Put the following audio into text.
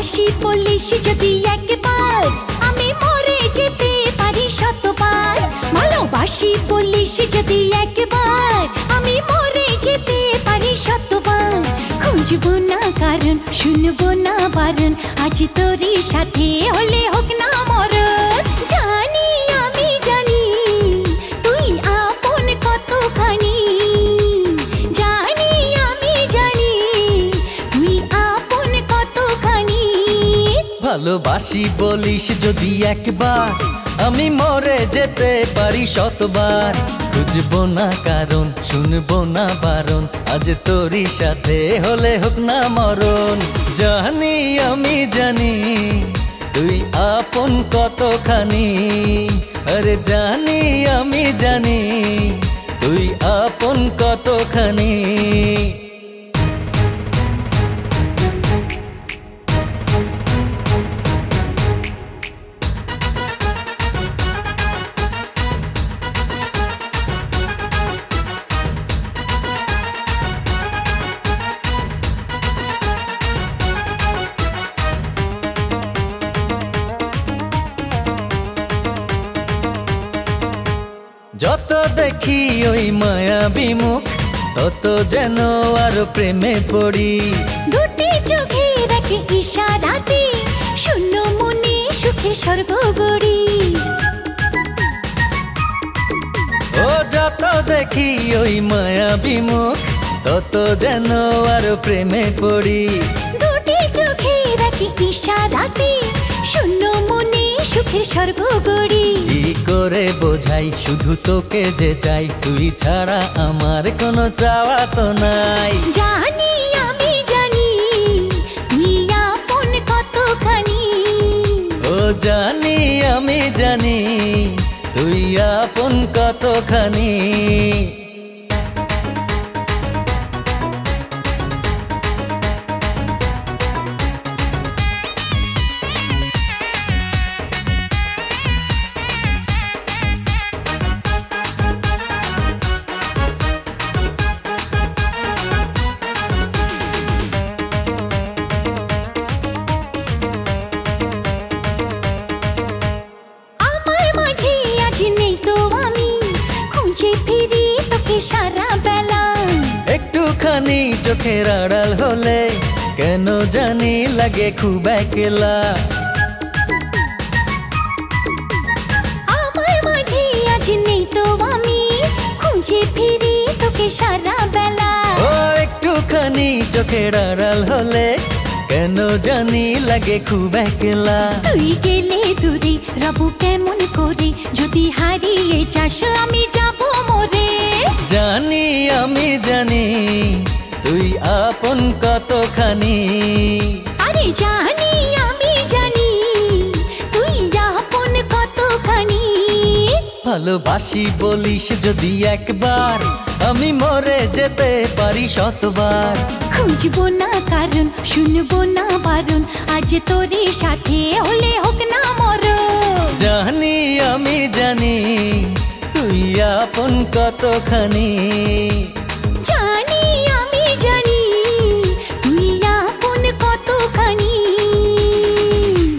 ভালোবাসি বলিস যদি একবার, আমি মরে যেতে পারি শতবার। ভালোবাসি বলিস যদি একবার, আমি মরে যেতে পারি শতবার। খুঁজবো না কারণ, শুনবো না বারণ, আজ তোরই সাথে হলে হোক না মরণ। জানি আমি জানি তুই আপন কতখানি, জানি আমি জানি তুই আপন কতখানি। ভালোবাসি বলিস যদি একবার, আমি মরে যেতে পারি শতবার। খুঁজবো না কারণ, শুনবো না বারণ, আজ তোরই সাথে হলে হোক না মরণ। জানি আমি জানি তুই আপন কতখানি, আরে জানি আমি জানি তুই আপন কতখানি। যত দেখি ওই মায়াবী মুখ, তত যেন আরো প্রেমে পড়ি। দুটি চোখে রাখে ইশারাতে, শূন্য মনে সুখে স্বর্গ গড়ি। ও যত দেখি ওই মায়াবী মুখ, তত যেন আরো প্রেমে পড়ি। দুটি চোখে রাখে ইশারাতে, শূন্য মনে সুখে স্বর্গ গড়ি। কি করে বোঝাই শুধু তোকে যে চাই, তুই ছাড়া আমার কোনো চাওয়া তো নাই। জানি আমি জানি তুই আপন কতখানি, ও জানি আমি জানি তুই আপন কতখানি। সারা বেলা একটুখানি চোখের আড়াল হলে কেন জানি লাগে খুব একলা। আমার মাঝে আজ নেই তো আমি, খুঁজে ফিরি তোকে সারা বেলা। ও একটুখানি চোখের আড়াল হলে কেন জানি লাগে খুব একলা। তুই গেলে দূরে রবু কেমন করে, যদি হারিয়ে যাস আমি যাব মরে। জানি আমি জানি তুই আপন কতখানি, আরে জানি আমি জানি তুই আপন কতখানি। ভালোবাসি বলিস যদি একবার, আমি মরে যেতে পারি শতবার। খুঁজবো না কারণ, শুনবো না বারণ, আজ তোরে সাথে হলে হোক না মরণ। জানি আমি জানি তুই আপন কতখানি।